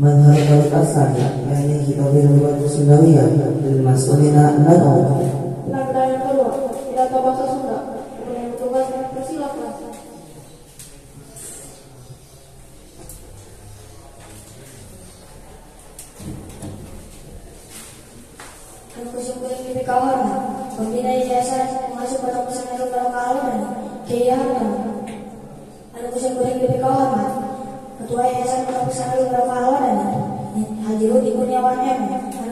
Madhhab al-Asadi yakni kitab al-Lughah Sundawiyah lil mas'ulina nadu. Pelajaran yang kedua, tidak tahu bahasa Sunda, kemudian tugas persilakan. Kesimpulan di kawan, pembina jasa masuk pada pesan para kawan, keyakinan. Kesimpulan di kawan, ketua yayasan pada pesan para kawan, Haji Rudi Kurniawan M.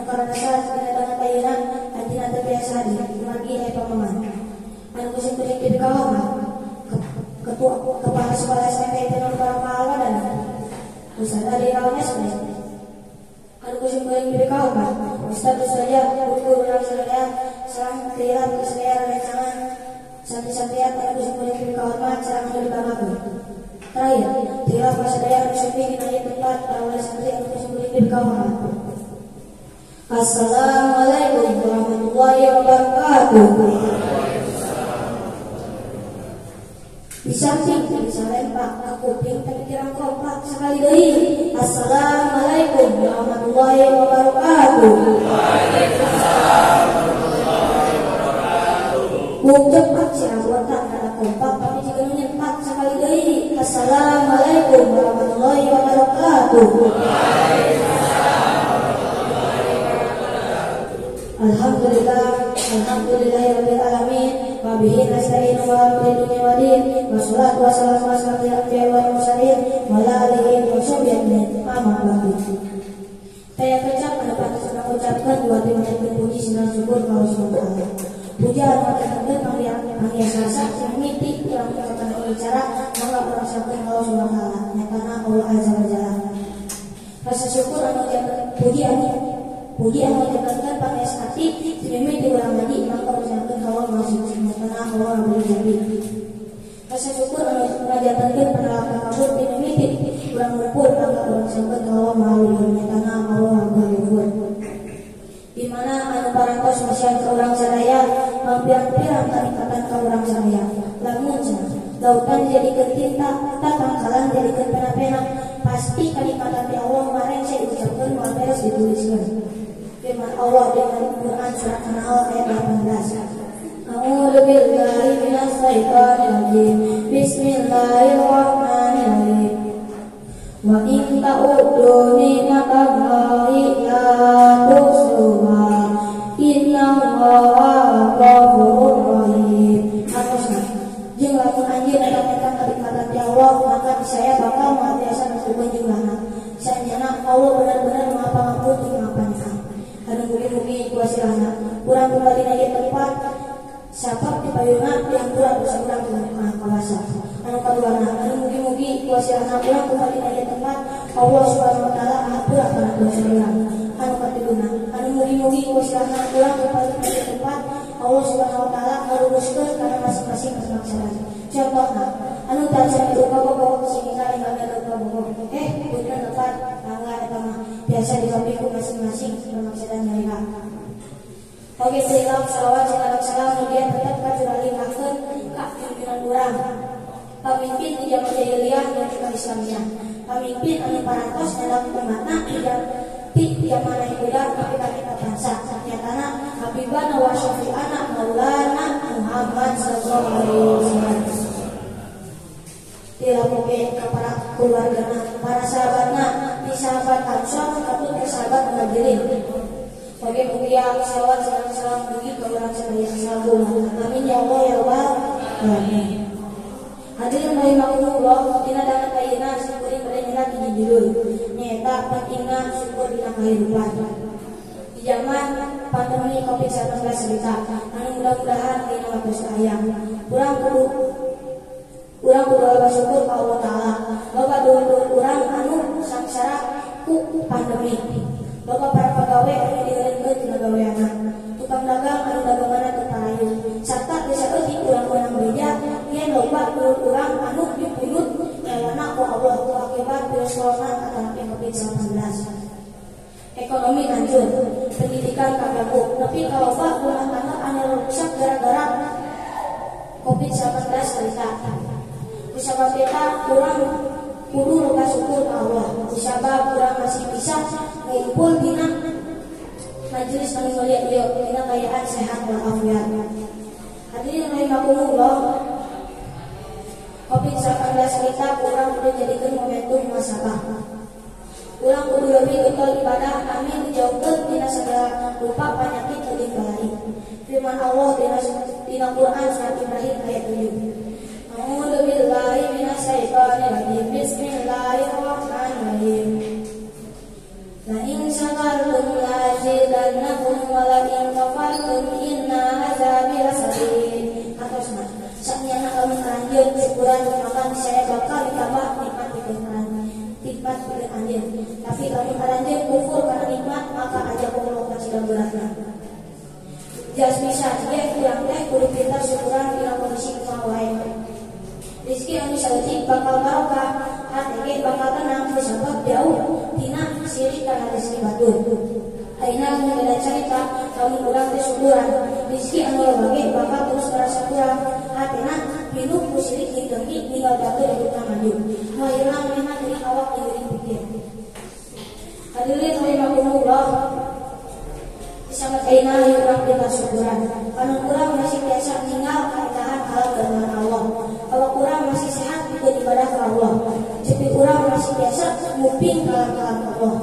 Karena saat dengan tayiran hati nanti biasa di lagi pemahaman. Kesimpulan di kawan, ketua kepala sekolah SMP dengan para kawan, usaha dari kawannya sebenarnya. Kesimpulan di kawan, Ustaz saja guru saya serang kira saya rancangan sampai-sampai ada kesimpulan di kawan serang dari bangku. Terakhir, tidak saya resmi di tempat awal santri untuk kesimpulan di kawan. Assalamualaikum warahmatullahi wabarakatuh. Di samping bisa lempak aku pikiran kompak sekali deui. Assalamualaikum warahmatullahi wabarakatuh. Waalaikumsalam warahmatullahi wabarakatuh. Bung cepat sirabuatan kada kompak tapi jika nyepat sekali deui. Assalamualaikum warahmatullahi wabarakatuh. Waalaikumsalam warahmatullahi wabarakatuh. Alhamdulillahirabbil alamin. Wa bihi nasta'inu wa ala dunya wa din. Wassalatu wassalamu ala asyrofil anbiya'i wal mursalin wa ala alihi wa sahbihi ajmain. Amma ba'du. Saya kecap pada sudah ucapkan dua terima puji senang syukur kepada Allah Subhanahu. Puja dan panggil sasa yang mimpi yang mengatakan bicara maka merasakan Allah Subhanahu. Nyatana Allah azza wa jalla. Rasa syukur puji yang menjadikan panggil hati demi diulang lagi maka merasakan Allah masuk nyatana Allah berjadi. Rasa syukur menjadikan penerapan kabur demi kurang berpul maka merasakan Allah mau nyatana Allah berjadi. Di mana anu parantos masih ke orang sadaya mampir-pirang kanikatan ke orang sadaya lamun lautan jadikan tinta tatangkalan jadikan pena-pena pasti kanikatan di Allah kemarin saya ucapkan beres dituliskan firman Allah dengan Quran surat An-Nahl ayat 18. A'udzu billahi minasy syaithanir rajim. Bismillahirrahmanirrahim. Wa in ta'uddu ni'matallahi la tuhsuha. Innallaha ghafurur rahim. Harusnya jeung lamun anjeun netekan kanikmatan ti Allah maka saya bakal matiasa nutukeun jumlahna. Saenyana Allah benar-benar Maha Pangampun jeung Maha Penyayang. Anu mugi-mugi kuasirana urang kembali na ieu tempat sabab di payuna yang kurang bisa urang Maha Kuasa. Anu kaduana anu mugi-mugi kuasirana urang kembali na ieu tempat Allah Subhanahu wa taala ngapura kana dosa urang. Anu katiduna anu mugi-mugi kuasirana urang kembali na ieu tempat Allah Subhanahu wa taala ngaluruskeun kana masing-masing masalah. Contohna anu tah sami duka bogo sehingga ingkang duka bogo punten tempat tangga eta mah biasa disampingku masing-masing maksudna nyarita. Oke, salam salawat salam kemudian tetap kacuralihakeun ka pimpinan urang. Pamimpin di zaman jahiliyah dan Islamiyah. Pamimpin anu parantos dalam umatna di zaman Yahuda tapi kita bangsa. Nyatana Habibana wa Syafi'ana Maulana Muhammad sallallahu alaihi wasallam. Dilakukan kepada keluargana, para sahabatna, di sahabat Ansor atau di sahabat Muhajirin. Oke, mulia salawat salam bagi kepada saya sahabat. Amin ya Allah ya Rabbal alamin. Hadirin rahimakumullah, dina dana kayina syukur pada nyana di judul nyata pentingna syukur dina kehidupan. Di zaman pandemi Covid-19 cerita, anu mudah-mudahan dina waktu sayang. Urang kudu bersyukur ka Allah Taala. Loba dulur urang anu sangsara ku pandemi. Loba para pegawai anu dieureunkeun tina gaweana. Tukang dagang anu daganganna teu parayu. Sarta geus saeutik urang-urang gereja yen loba dulur urang anu dipunut nyawana ku Allah ku akibat virus corona atau Covid-19. Ekonomi hancur, pendidikan kagaguk, tapi kalau pak rumah tangga anu rusak gara-gara Covid-19 cerita. Sebab kita kurang kudu luka syukur ke Allah. Disabab kurang masih bisa ngumpul dina majelis kami mulia ieu dina kayaan sehat walafiat. Hadirin rahimakumullah, COVID-19 kita kurang kudu jadikeun momentum muhasabah. Kurang kudu lebih getol ibadah kami dijauhkeun dina segala rupa penyakit leuwih balai. Firman Allah dina Quran surat Ibrahim ayat 7. A'udzu billahi minasyaitonir rajim. Bismillahirrahmanirrahim. La in syakartum la azidannakum wa la in kafartum inna azabi lasadid. Atosna saknyana kami anjeun syukuran maka saya bakal ditambah nikmat pikeun anjeun. Tapi kami anjeun kufur karena nikmat maka ajak Allah ka cidang beratna. Jas bisa dia kurang teh kudu pintar syukuran dina kondisi kumaha wae. Rizki anu saeutik bakal barokah, hati bakal tenang disabab jauh tina sirik kana rezeki batur. Ayeuna mun beda carita kamu urang teh syukuran, rizki anu lobage bakal terus merasa kurang, hatina pinuh ku sirik dengki ninggal batur hidup maju. Moal ilang mena deui awak dieuring pikir. Hadirin rahimakumullah, sangat ayeuna urang dina syukuran. Anu urang masih biasa ninggal kaitahan halal dengan Allah. Kalau kurang masih sehat bikin ibadah ke Allah. Cepi kurang masih biasa nguping kalam-kalam Allah.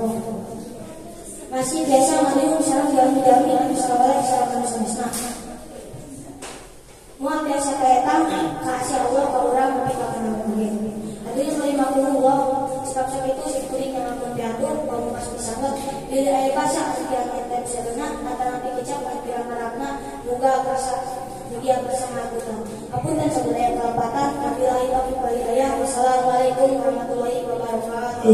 Masih biasa mandung sareng jami-jami anu sareng sareng semesta. Moal biasa kaetan kasih Allah ka urang nepi ka kana mungkin. Hadirin rahimakumullah, sebab sakitu sikuring yang ampun piatur pamukas pisanget deui aya basa sekian enten sebenarnya antara dikecap pirang harapna muga kerasa dia bersama kita. Apunten sadaya kelapatan, wabillahi taufiq wal hidayah. Wassalamualaikum warahmatullahi wabarakatuh.